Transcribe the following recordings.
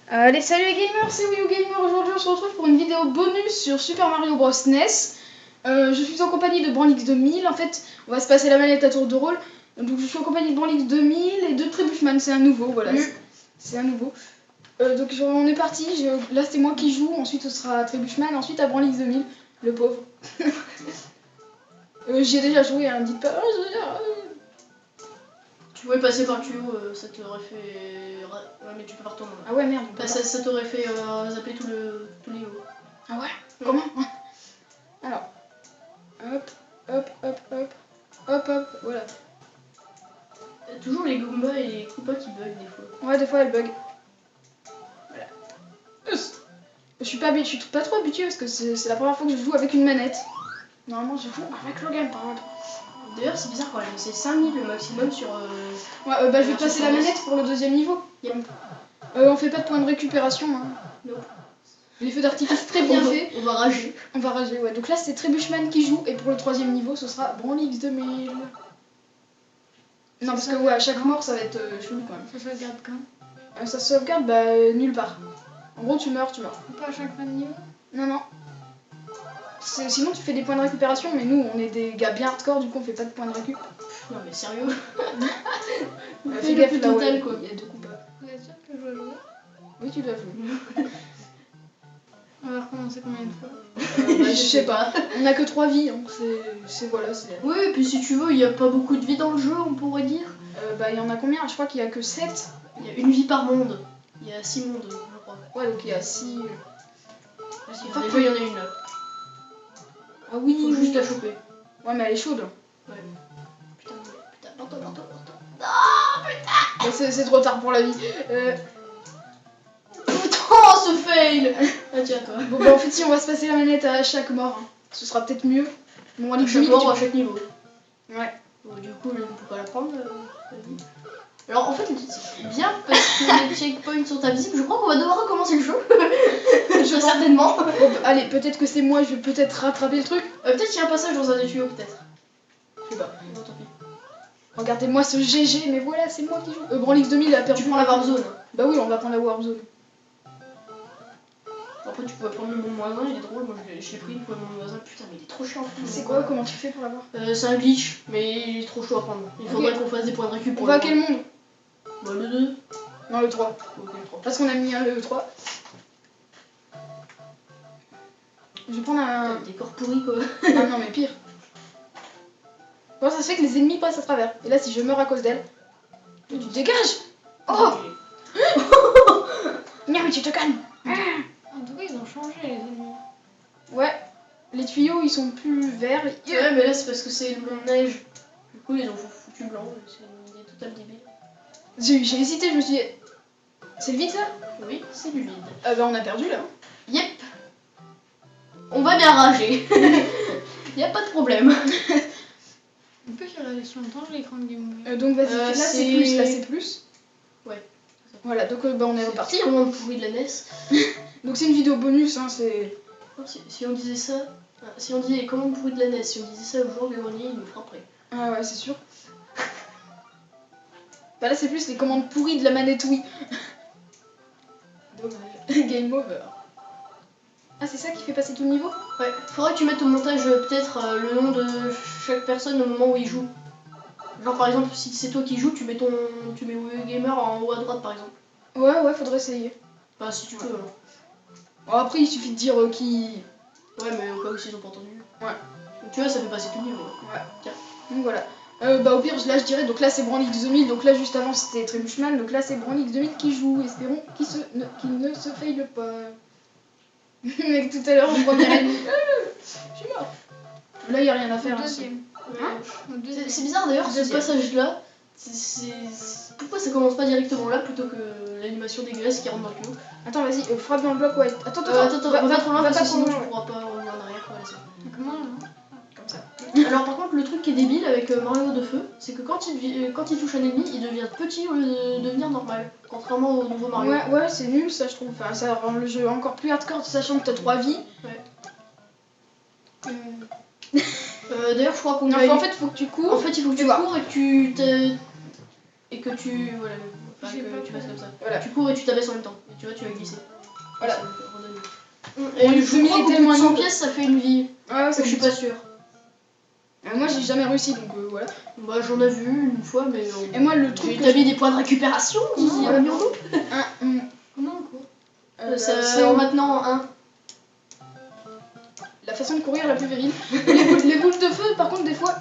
Allez, salut les gamers, c'est Wii U Gamer. Aujourd'hui on se retrouve pour une vidéo bonus sur Super Mario Bros NES. Je suis en compagnie de Branlix 2000. En fait, on va se passer la manette à tour de rôle. Donc je suis en compagnie de Branlix 2000 et de Trébuchman, c'est un nouveau, voilà. C'est un nouveau. Donc on est parti, là c'est moi qui joue, ensuite ce sera Trébuchman, ensuite à Branlix 2000, le pauvre. J'y ai déjà joué, hein, dites pas... Tu pouvais passer par le tuyau, ça t'aurait fait... Ouais, mais tu peux pas retourner. Ah ouais, merde. Bah, ça t'aurait fait zapper tous les hauts. Ah ouais. Comment? Alors, hop, hop, hop, hop, hop, hop, voilà. Toujours les Goombas et les Koopas qui bug des fois. Ouais, des fois elle bug. Voilà. Je suis pas trop habituée parce que c'est la première fois que je joue avec une manette. Normalement, je joue avec le game par contre. D'ailleurs, c'est bizarre quand même, c'est 5000 le maximum sur. Ouais, bah je vais te passer la manette pour le deuxième niveau. Yep. On fait pas de points de récupération. Hein. Non. Les feux d'artifice très bien faits. On va rager. On va rager, ouais. Donc là, c'est Trébuchman qui joue et pour le troisième niveau, ce sera Branlix 2000. Non, parce que ouais, à chaque mort, ça va être chelou quand même. Ça sauvegarde quand? Ça se sauvegarde, bah nulle part. En gros, tu meurs. Pas à chaque fin de niveau? Non, non. Sinon, tu fais des points de récupération, mais nous, on est des gars bien hardcore, du coup, on fait pas de points de récup. Non, mais sérieux. Fais gaffe là, total, ouais, quoi. il y a deux coups. Vous êtes sûr que je dois jouer? Oui, tu dois jouer. On va recommencer combien de fois? Je sais pas. On a que 3 vies, donc c'est voilà, c'est... Oui, et puis si tu veux, il y a pas beaucoup de vie dans le jeu, on pourrait dire. Bah, il y en a combien? Je crois qu'il y a que 7. Il y a une vie par monde. Il y a 6 mondes, je crois. Ouais, donc il y a 6... Déjà, il y en a une là. Ah oui, Faut juste la choper. Ouais, mais elle est chaude. Ouais. Putain, porte. Bah, c'est trop tard pour la vie. Putain, ce fail. Ah tiens, toi. Bon, bah, en fait, si on va se passer la manette à chaque mort, hein, ce sera peut-être mieux. Bon, À chaque mort, à chaque niveau. Ouais. Bon, du coup, là, on peut pas la prendre, la vie. Alors, en fait, c'est bien parce que les checkpoints sont invisibles. Je crois qu'on va devoir recommencer le jeu. Certainement. Bon, bah, allez, peut-être que c'est moi, je vais peut-être rattraper le truc. Peut-être qu'il y a un passage dans un des tuyaux, peut-être. Je sais pas. Bon, tant pis. Regardez-moi ce GG, mais voilà, c'est moi qui joue. Branlix 2000 a perdu. Tu prends la warp zone. Bah oui, on va prendre la warp zone. Après, tu pouvais prendre le monde voisin, il est drôle. Moi, je l'ai pris pour le monde voisin. Putain, mais il est trop chiant. C'est quoi? Comment tu fais pour l'avoir? C'est un glitch, mais il est trop chaud à prendre. Il faudrait qu'on fasse des points de récup On pour va à le quel monde? Bah, le 2. Non, le 3. Ok, le 3. Parce qu'on a mis le 3. Je vais prendre un... Des corps pourris, quoi. Ah non, mais pire. Comment ça se fait que les ennemis passent à travers? Et là, si je meurs à cause d'elle... Tu te dégages! Oh! Merde, mais tu te calmes! En tout cas, ils ont changé les ennemis. Ouais. Les tuyaux, ils sont plus verts. Ouais, mais là, c'est parce que c'est le monde neige. Du coup, ils ont foutu blanc. C'est une idée totale débile. J'ai hésité, je me suis dit... C'est le vide, ça? Oui, c'est du vide. Ah bah on a perdu, là. Yep. On va bien rager. Y a pas de problème. On peut faire aller sur longtemps l'écran de Game Boy. Donc vas-y, là c'est plus, là c'est plus. Ouais. Voilà, donc bah, on est reparti. Hein. Commande pourrie de la NES. Donc c'est une vidéo bonus, hein, c'est... Si on disait ça, si on disait les commandes pourries de la NES, si on disait ça au jour du grenier, il nous frapperait. Ah ouais, c'est sûr. Bah là c'est plus les commandes pourries de la manette Wii. Dommage. Game over. Ah, c'est ça qui fait passer tout le niveau? Ouais, faudrait que tu mettes au montage peut-être le nom de chaque personne au moment où il joue. Genre par exemple, si c'est toi qui joues, tu mets Wii Gamer en haut à droite par exemple. Ouais, faudrait essayer. Bah si tu veux. Hein. Bon, après il suffit de dire qui... Ouais, mais au cas où s'ils ont pas entendu. Ouais. Donc tu vois, ça fait passer tout le niveau. Ouais. Tiens. Donc voilà. Bah au pire, là je dirais, donc là c'est Branlix 2000, donc là juste avant c'était Trébuchman, donc là c'est Branlix 2000 qui joue, espérons qu'il ne se faille pas. Mec, tout à l'heure, le premier ennemi. Je suis mort. Là, il n'y a rien à faire. Au Hein, deuxième. Ouais. Au deuxième. C'est bizarre d'ailleurs ce Deuxième. passage-là. Pourquoi ça commence pas directement là plutôt que l'animation des graisses qui rentrent dans le tuyau? Attends, vas-y, frappe dans le bloc, ouais. Attends, va trop loin va parce pas que trop sinon loin. tu pourras pas revenir en arrière. Voilà, c'est Comment là? Comme ça. Alors par contre le truc qui est débile avec Mario de feu, c'est que quand il touche un ennemi, il devient petit au lieu de devenir normal, contrairement au nouveau Mario. Ouais, c'est nul ça, je trouve. Enfin, ça rend le jeu encore plus hardcore, sachant que t'as 3 vies. Ouais. D'ailleurs je crois qu'on Non, a... en fait, faut que tu cours. En fait il faut que tu vois. cours et que tu... Voilà. Enfin, J'ai pas que tu fasses comme ça. Voilà. Tu cours et tu t'abaisses en même temps. Et tu vois, tu vas glisser. Voilà. Ça redonne. Et Et le je premier crois est qu'au bout tellement de 100 nul. pièces, ça fait une vie. Ouais, Je suis pas sûre. Moi, j'ai jamais réussi, donc voilà. Bah, j'en ai vu une fois, mais. Et moi, le truc J'ai que établi des points de récupération, Zizi, voilà. Rabiolo. Comment on court? C'est en maintenant un. la façon de courir la plus virile. Les boules de feu, par contre, des fois.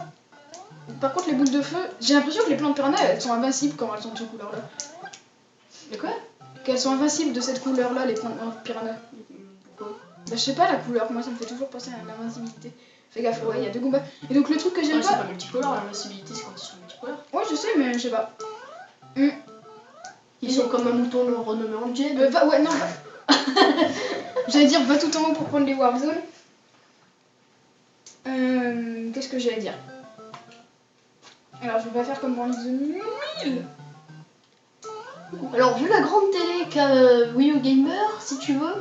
Par contre, les boules de feu, j'ai l'impression que les plantes piranha, elles sont invincibles quand elles sont de cette couleur-là. De quoi? Qu'elles sont invincibles de cette couleur-là, les plantes piranha. Pourquoi? Bah, je sais pas la couleur, moi ça me fait toujours penser à l'invincibilité. Fais gaffe, ouais, il y a deux combats. Et donc, le truc que j'aime Ouais, c'est pas. pas multicolore, l'invincibilité, c'est quand ils sont multicolores. Ouais, je sais, mais je sais pas. Ils sont comme un mouton renommé en Jed. Ouais, non, va. J'allais dire, va tout en haut pour prendre les Warzones. Qu'est-ce que j'allais dire? Alors, je vais pas faire comme dans les 2000. Alors, vu la grande télé qu'a Wii U Gamer, si tu veux,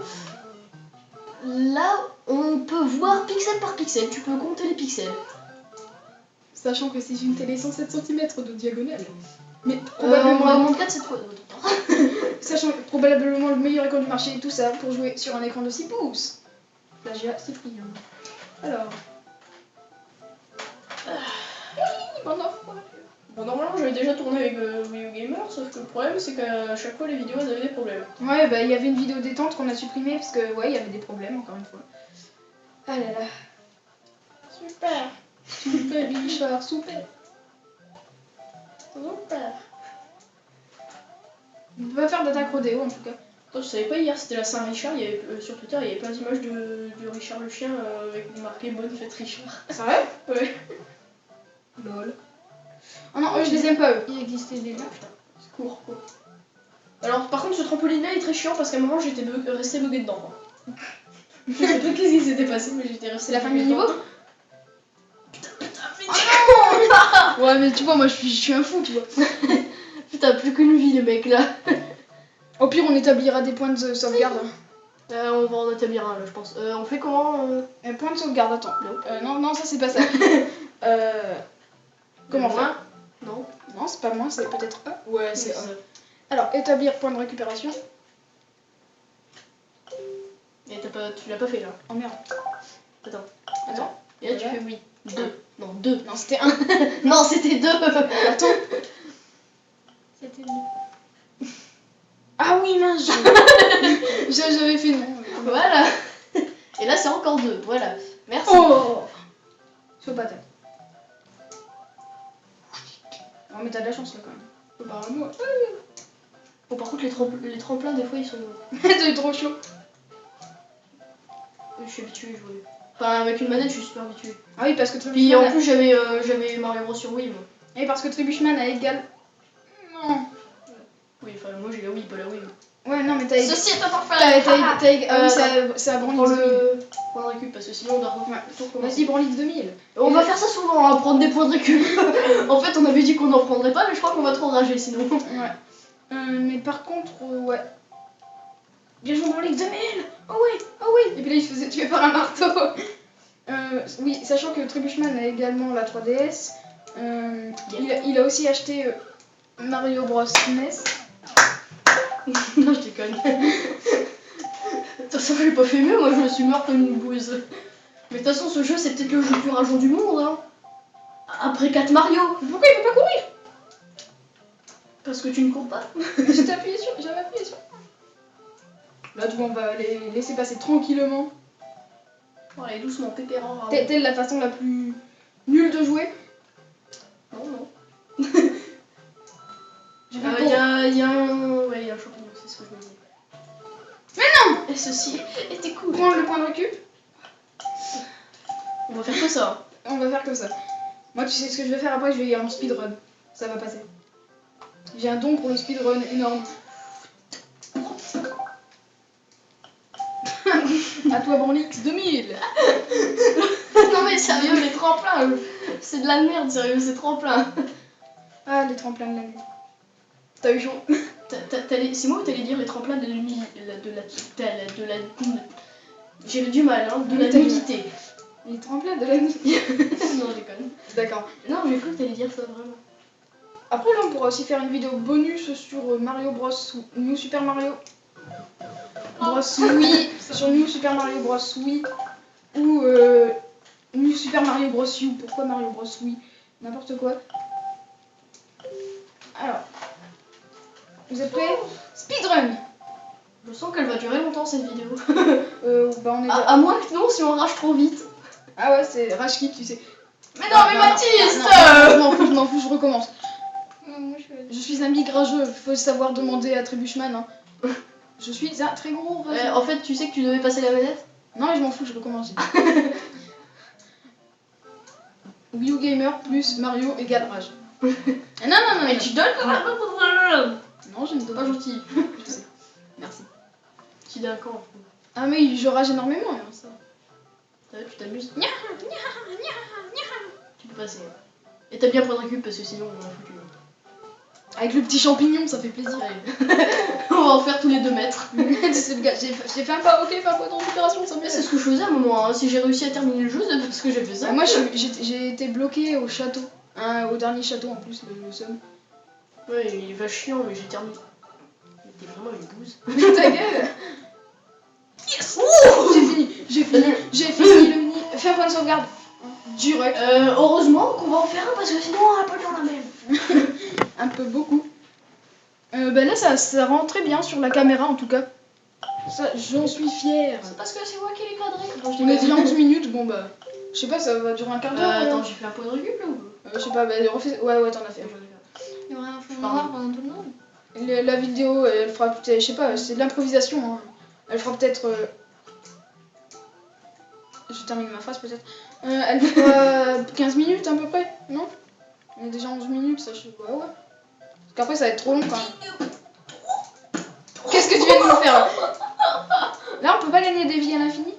là, on peut voir pixel par pixel. Tu peux compter les pixels. Sachant que c'est une télé 107 cm de diagonale. Mais On va probablement, monter 4 cette fois. sachant que probablement le meilleur écran du marché et tout ça pour jouer sur un écran de 6 pouces. Plagiat, c'est friand. Alors. Bon, Normalement, j'avais déjà tourné avec Wii U Gamer, sauf que le problème, c'est qu'à chaque fois, les vidéos, elles avaient des problèmes. ouais, bah il y avait une vidéo détente qu'on a supprimée parce que, ouais, il y avait des problèmes encore une fois. Ah là là. Super. Super, Richard, super. Super. On peut pas faire d'attaque rodéo en tout cas. Toi, je savais pas, hier, c'était la Saint-Richard, il y avait, sur Twitter, il y avait plein d'images de Richard le chien avec marqué Bonne fête Richard. C'est vrai? Ouais. Lol. Oh non, eux je les aime pas eux. Il existait déjà. C'est court, quoi. Alors, par contre, ce trampoline-là est très chiant parce qu'à un moment, j'étais restée buguée dedans. Quoi. Je sais pas qu'est-ce qui s'était passé, mais j'étais restée. C'est la fin du buguée niveau? dedans. Ouais, mais tu vois, moi je suis un fou, tu vois. Putain, plus qu'une vie, les mecs là. Au pire, on établira des points de sauvegarde. On va en établir un là, je pense. On fait comment Point de sauvegarde, attends. Non, ça c'est pas ça. Comment faire? Non. Non, c'est pas moi, c'est peut-être A. Ouais, c'est A. ça. Alors, établir point de récupération. Et tu l'as pas fait là. Oh merde. Attends. Attends. Et là, tu Voilà. fais oui. 2. Non, 2. Non, c'était 1. Non, c'était 2. Attends. C'était le. Ah oui, mince. J'avais fait non. Voilà. Et là, c'est encore 2. Voilà. Merci. Oh. Sois pas tête. Non, mais t'as de la chance là quand même. Bah, moi. Bon, par contre, les tremplins, des fois, ils sont. T'es trop chaud. Je suis habituée à jouer. Enfin, avec une manette, je suis super habituée. Ah oui, parce que Puis en Tribushman. plus, j'avais Mario Bros sur Wii, moi. Et parce que Tribushman a égal. Non. Oui, enfin, moi j'ai la Wii, pas la Wii. Ouais, non, mais t'as égal. Ceci est un parfait. Ah oui, ça a Prends Branlix 2000. le point de récup parce que sinon on doit tout recommencer. Vas-y, Branlix 2000. On va faire ça souvent, hein, prendre des points de récup. En fait, on avait dit qu'on n'en prendrait pas, mais je crois qu'on va trop rager sinon. Ouais. Mais par contre, ouais. Bien joué Branlix 2000. Oh oui, oh oui. Et puis là, il se faisait tuer par un marteau. Oui, sachant que Tribushman a également la 3DS. Il a aussi acheté Mario Bros NES. Non, je déconne. De toute façon, j'ai pas fait mieux, moi je me suis morte comme une bouse. Mais de toute façon, ce jeu c'est peut-être le jeu le plus rageant du monde. Hein. Après 4 Mario. Pourquoi il veut pas courir? Parce que tu ne cours pas. J'avais appuyé sur. Là, tu vois, on va les laisser passer tranquillement. Bon, allez, doucement, pépérant. Telle la façon la plus nulle de jouer. Non, non. J'ai Il fait y a un. Ouais, il y a un champignon, c'est ce que je me disais. Mais non. Et ceci était cool. Prendre le point de récup. On va faire que ça. On va faire comme ça. Moi, tu sais ce que je vais faire après, je vais y aller en speedrun. Ça va passer. J'ai un don pour le speedrun énorme. À toi, Branlix 2000. Non mais sérieux, les tremplins, c'est de la merde, sérieux, c'est tremplin. Ah, les tremplins de la nuit. T'as eu chaud. C'est moi ou t'allais dire les tremplins de la j'ai du mal, hein, de la T'as eu- nudité. Les tremplins de la nuit. Non, je déconne. D'accord. Non, j'ai cru que t'allais dire ça vraiment. Après, là, on pourra aussi faire une vidéo bonus sur Mario Bros. New Super Mario Bros. Wii. Sur New Super Mario Bros. Wii. Ou New Super Mario Bros. U. Pourquoi Mario Bros. Wii? N'importe quoi. Alors. Vous êtes prêts? Speedrun. Je sens qu'elle va durer longtemps cette vidéo. Bah on est À moins que non, si on rage trop vite. Ah ouais, c'est rage quit, tu sais. Mais non, mais Baptiste je m'en fous, je recommence. Moi, je Je suis un big rageux, faut savoir demander à Trébuchman. Hein. Je suis un très gros rageux. En fait, tu sais que tu devais passer la manette. Non, mais je m'en fous, je recommence. Wii U Gamer plus Mario égale rage. Non, Mais tu donnes Non, je ne dois pas pas. gentil. Je sais. Merci. Petit délinquant. Ah, mais je rage énormément. Hein, ça. Tu t'amuses. Tu peux passer. Et t'as bien pris de récup parce que sinon on va foutu. Avec le petit champignon, ça fait plaisir. On va en faire tous les 2 mètres. C'est le gars, j'ai fait un pas, ok, fait un pas de récupération, ça me Mais c'est ce que je faisais à un moment. Hein. Si j'ai réussi à terminer le jeu, c'est parce que j'ai fait ça. Moi, j'ai été bloqué au château. Hein, au dernier château en plus, le somme. Ouais, il va chiant, mais j'ai terminé. Il était vraiment une bouse. Ta gueule. Yes. J'ai fini le mini. Fais un point de sauvegarde. Direct. Heureusement qu'on va en faire un parce que sinon on a pas dans la même. Un peu beaucoup. Bah là, ça rend très bien sur la caméra en tout cas. Ça, j'en suis fière. C'est parce que c'est moi qui l'ai cadré. Attends, On est déjà 11 minutes, bon bah. Je sais pas, ça va durer un quart d'heure. Attends, j'ai fait un point de récup là ou Je sais pas, bah refais. Ouais, t'en as fait. Il y aura un fond Pardon. noir pendant tout le monde. La vidéo, elle fera peut-être. Je sais pas, c'est de l'improvisation. Hein. Elle fera peut-être. Je termine ma phrase peut-être. Elle fera 15 minutes à peu près, non? On est déjà 11 minutes, ça je sais pas, ouais. Parce qu'après ça va être trop long quand même. Qu'est-ce que tu viens de me faire là? Là on peut pas gagner des vies à l'infini?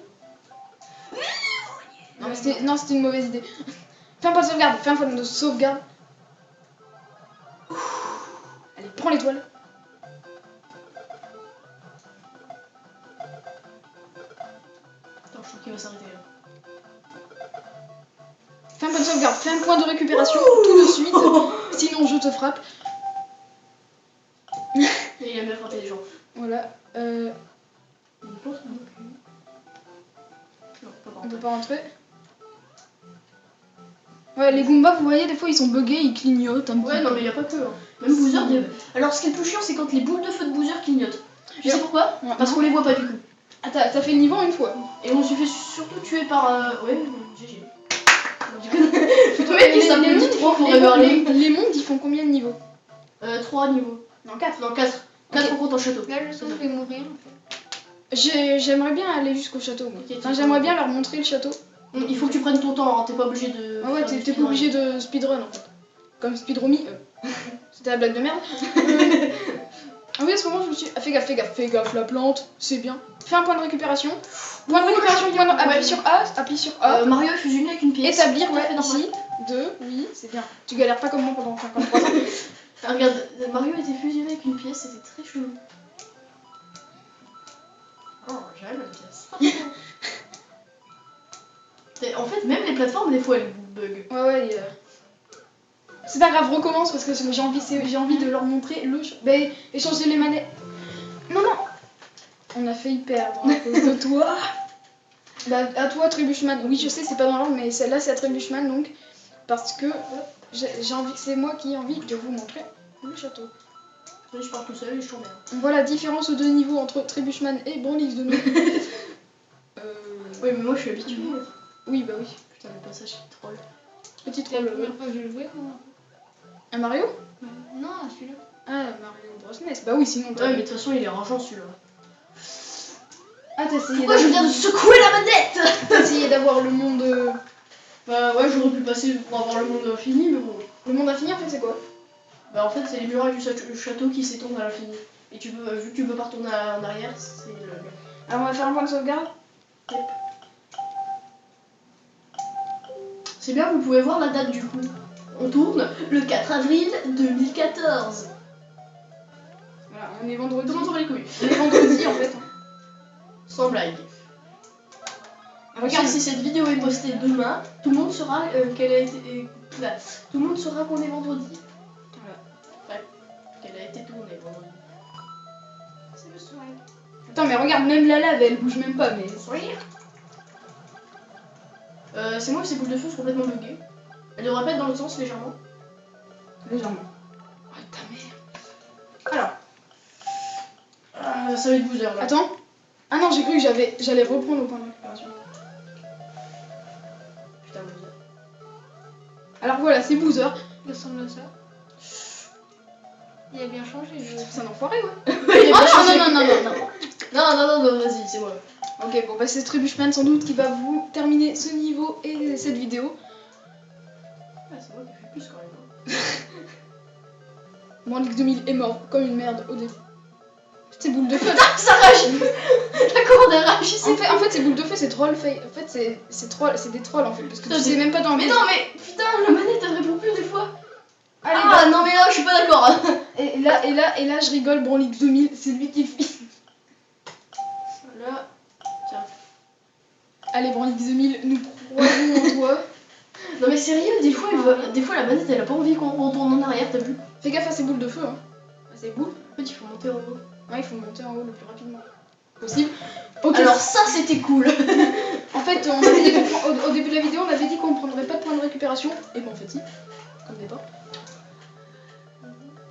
Non, c'était une mauvaise idée. Fais un point de sauvegarde, fais un point de sauvegarde. Allez, prends l'étoile. Attends, je trouve qu'il va s'arrêter là. Fais un point de sauvegarde, fais un point de récupération tout de suite. Sinon je te frappe. Et il a bien frappé les gens. Voilà. Une pause, non, pas On grave. peut pas rentrer. Ouais, les Goombas, vous voyez, des fois ils sont buggés, ils clignotent un petit Ouais, peu. non, mais y a pas que. Hein. Même Boozer. Alors, ce qui est le plus chiant, c'est quand les boules de feu de Boozer clignotent. Tu sais pourquoi? Ouais, Parce non. qu'on les voit pas du coup. Ah, t'as fait le niveau une fois. Et on se fait surtout tuer par. Ouais, GG. Le mec il s'applaudit trop pour Everly. les mondes, ils font combien de niveaux? 3 niveaux. Non, 4. Non, 4. 4 on compte en château. Là, je sens que je vais mourir en fait. J'aimerais bien aller jusqu'au château. Moi. Ok, Enfin, j'aimerais bien leur montrer le château. Il faut que tu prennes ton temps, hein. T'es pas obligé de. Ah ouais, faire du t'es pas speedrun. obligé de speedrun en fait. Comme speedromy. C'était la blague de merde. Ah oui, à ce moment, je me suis dit, ah, fais gaffe, la plante, c'est bien. Fais un point de récupération. Point de récupération, appuie sur A. Mario est fusionné avec une pièce. Établir, Tout à fait ouais, normal. ici. 2, oui, c'est bien. Tu galères pas comme moi pendant 53 ans. Ah, regarde, Mario était fusionné avec une pièce, c'était très chelou. Oh, j'aime la pièce. En fait, même les plateformes, des fois, elles bug. Ouais, c'est pas grave, recommence parce que j'ai envie de leur montrer le. Échanger les manettes. Non. On a failli perdre à cause de toi. Bah, à toi, Trébuchman. Oui, je sais, c'est pas dans l'ordre, mais celle-là, c'est à Trébuchman donc. Parce que c'est moi qui ai envie de vous montrer le château. Je pars tout seul et je t'emmerde. On voit la différence de niveau entre Trébuchman et Branlix de nous. Oui, mais moi, je suis habituée. Oui, bah oui. Putain, le passage est troll. Petit C'est la troll. première fois que je jouais moi. Un Mario? Non, celui-là. Ah, Mario Bros NES. Bah oui, sinon Ouais, mais de toute façon, il est rageant celui-là. Ah, t'as essayé Pourquoi je viens de secouer la manette? T'as essayé d'avoir le monde. Bah, ouais, j'aurais pu passer pour avoir le monde infini, mais bon. Le monde infini, en fait, c'est quoi? Bah, en fait, c'est les murailles du château qui s'étendent à l'infini. Et tu peux, vu que tu peux pas retourner en arrière, c'est le. Alors, on va faire un point de sauvegarde. C'est bien, vous pouvez voir la date du coup. On tourne le 4 avril 2014. Voilà, on est vendredi. Tout le monde s'en bat les couilles. On est vendredi, en fait. Sans blague. Alors, Regarde, si cette vidéo est postée demain, tout le monde saura qu'elle a été. Tout le monde saura qu'on est vendredi. Voilà. été tourné. Vendredi. C'est le swag. Attends, mais regarde, même la lave, elle bouge même pas, mais... C'est moi, ces boules de feu sont complètement buggées. Elle devrait pas être dans l'autre sens légèrement. Légèrement. Oh, ta mère. Alors, Ça va être Boozer là. attends. Ah non, j'ai cru que j'allais reprendre au point de récupération. Putain, Boozer. Alors voilà, c'est Boozer. Il ressemble à ça. Il a bien changé. C'est un enfoiré, ouais. Il a Oh pas changé. non, non, non, non, non. Non, vas-y, c'est moi. Ok, bon bah c'est Trebuchman sans doute qui va vous terminer ce niveau et cette vidéo. Ah, c'est moi qui ai fait plus quand même. Bon, Ligue 2000 est mort comme une merde au début. C'est boule de feu. Ça réagit. La commande elle réagit. En fait, ces boules de feu, c'est troll. En fait, c'est des trolls en fait. Parce que tu sais même pas dans Mais non, mais putain, la manette elle répond plus des fois. Allez, Ah non, mais là je suis pas d'accord. et là, je rigole. Bon, Ligue 2000, c'est lui qui fait. Là, tiens. Allez, Branlix 2000, nous croyons en toi. Non, mais sérieux, des fois la manette elle a pas envie qu'on retourne en arrière, t'as vu? Fais gaffe à ces boules de feu. Hein. À ces boules. En fait, il faut monter en haut. Ouais, il faut monter en haut le plus rapidement possible. Ok. Alors, ça c'était cool. En fait, on avait dit au début de la vidéo, on avait dit qu'on ne prendrait pas de points de récupération. Et bon, en fait, si. Comme départ.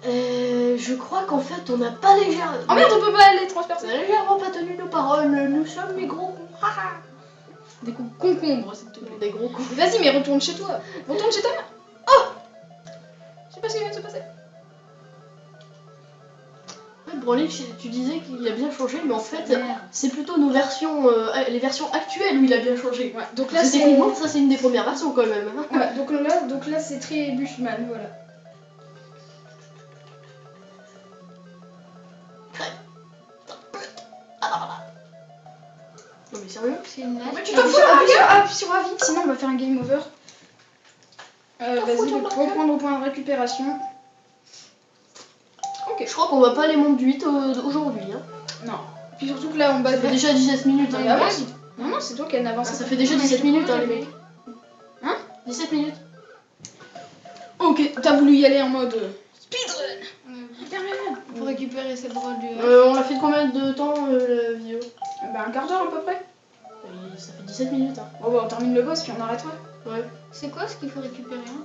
Je crois qu'en fait, on n'a pas légèrement. Oh merde, on peut pas aller On transpercer. a légèrement pas tenu nos paroles. Nous sommes les gros cons. Des coups concombres, s'il te plaît. Des gros cons. Vas-y, mais retourne chez toi. Retourne chez ta mère. Oh, je sais pas ce qui vient de se passer. Ouais, Branlix, tu disais qu'il a bien changé, mais en fait, Merde. c'est plutôt nos versions, les versions actuelles où il a bien changé. Ouais, donc là, Là, c'est. techniquement, ça c'est une des premières versions quand même. Hein. Ouais, donc là, c'est Trebuchman, voilà. Non mais sérieux? C'est une Mais nage. tu t'en fous, Appuie sur A vite, sinon on va faire un game over. Vas-y, donc reprendre au point de récupération. Ok. Je crois qu'on va pas aller monter du 8 aujourd'hui. Hein. Non. Puis surtout que là, on bat Ça fait déjà 17 minutes. Non, Hein, il avance. Non, non, c'est toi qui en avance. ça fait déjà 17 minutes, hein, les mecs. Hein? 17 minutes. Ok, t'as voulu y aller en mode speedrun. Viens, viens, viens. Pour récupérer cette drôle de. On l'a fait de combien de temps la vidéo? Bah, un quart d'heure à peu près. Ça fait 17 minutes. Hein. Bon, bah, on termine le boss puis on arrêtera. Ouais. C'est quoi ce qu'il faut récupérer hein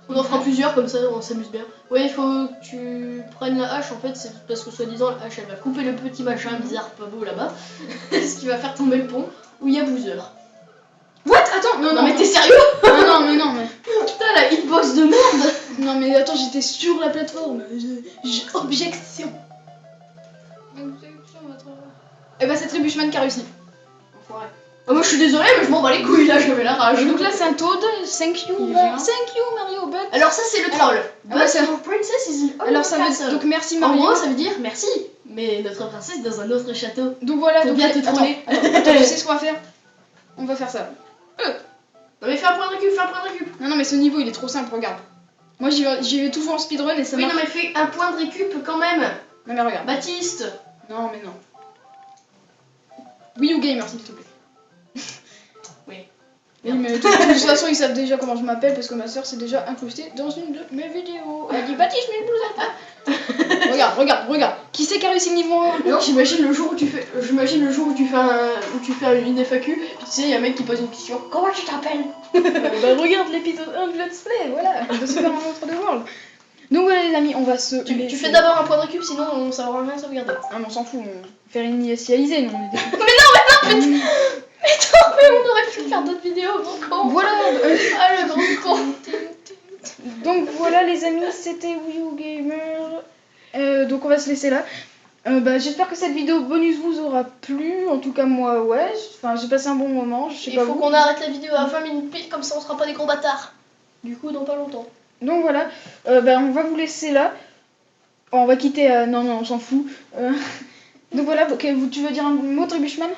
On en fera plusieurs comme ça, on s'amuse bien. Ouais, il faut que tu prennes la hache en fait, c'est parce que soi-disant la hache elle va couper le petit machin bizarre pas beau là-bas, ce qui va faire tomber le pont où il y a Boozer. What? Attends, non, Non mais t'es sérieux? non, non, mais non, mais. Putain la hitbox de merde! Non, mais attends, j'étais sur la plateforme. Objection. Et bah, c'est Trebuchman qui a réussi. Enfoiré. Ah, moi je suis désolée mais je m'en bats les couilles là, je mets la rage. Donc là, c'est un Toad. Thank you, Il vient. thank you, Mario, but. Alors ça c'est le troll. ah bah, ça- Your princess is in Alors, ça castle. veut donc merci En Mario. gros ça veut dire merci, mais notre princesse est dans un autre château. Donc voilà, Faut donc bien te attends, troller. attends, tu sais ce qu'on va faire? On va faire ça. Non mais fais un point de récup, fais un point de récup. Non, non, mais ce niveau il est trop simple, regarde. Moi j'y vais toujours en speedrun et ça Oui marche. non mais fais un point de récup quand même. Non, mais regarde. Baptiste. Non, mais non. Wii U Gamer, s'il te plaît. Oui. Oui, mais de toute façon, ils savent déjà comment je m'appelle parce que ma soeur s'est déjà incrustée dans une de mes vidéos. Elle dit Baptiste, mets une blouse. Regarde. Qui c'est qui a réussi le niveau 1? Genre j'imagine le jour où tu fais une FAQ, puis tu sais il y a un mec qui pose une question. Comment tu t'appelles? Bah, regarde l'épisode 1 de Let's Play, voilà. On va se faire un autre de World. Donc voilà, les amis, on va se. Tu fais d'abord un point de récup, sinon ça va rien sauvegarder. Ah, mais on s'en fout, on va faire initialiser, nous on est des. Mais on aurait pu faire d'autres vidéos, mon con. Voilà. Ah le grand con. Donc voilà, les amis, c'était Wii U Gamer. Donc on va se laisser là. Bah, j'espère que cette vidéo bonus vous aura plu. En tout cas, moi, ouais. Enfin, j'ai passé un bon moment. Je sais Il pas faut vous. qu'on arrête la vidéo à 20 minutes pile, comme ça on sera pas des gros bâtards. Du coup, dans pas longtemps. Donc voilà, bah, on va vous laisser là. Oh, on va quitter. Non, on s'en fout. Donc voilà, tu veux dire un mot, Trebuchman?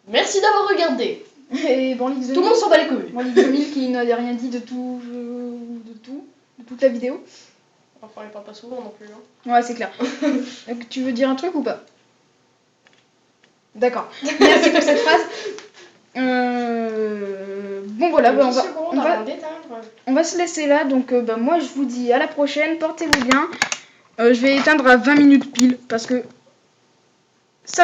Merci d'avoir regardé. Et bon, Ligue Tout le monde s'en bat les couilles. Moi, Ligue 2000 qui n'avait rien dit de toute la vidéo. Enfin, il parle pas souvent non plus. Hein. Ouais, c'est clair. Donc, tu veux dire un truc ou pas? D'accord. Merci pour cette phrase. Bon voilà, bah, on va se laisser là. Donc bah, moi je vous dis à la prochaine. Portez-vous bien. Je vais éteindre à 20 minutes pile parce que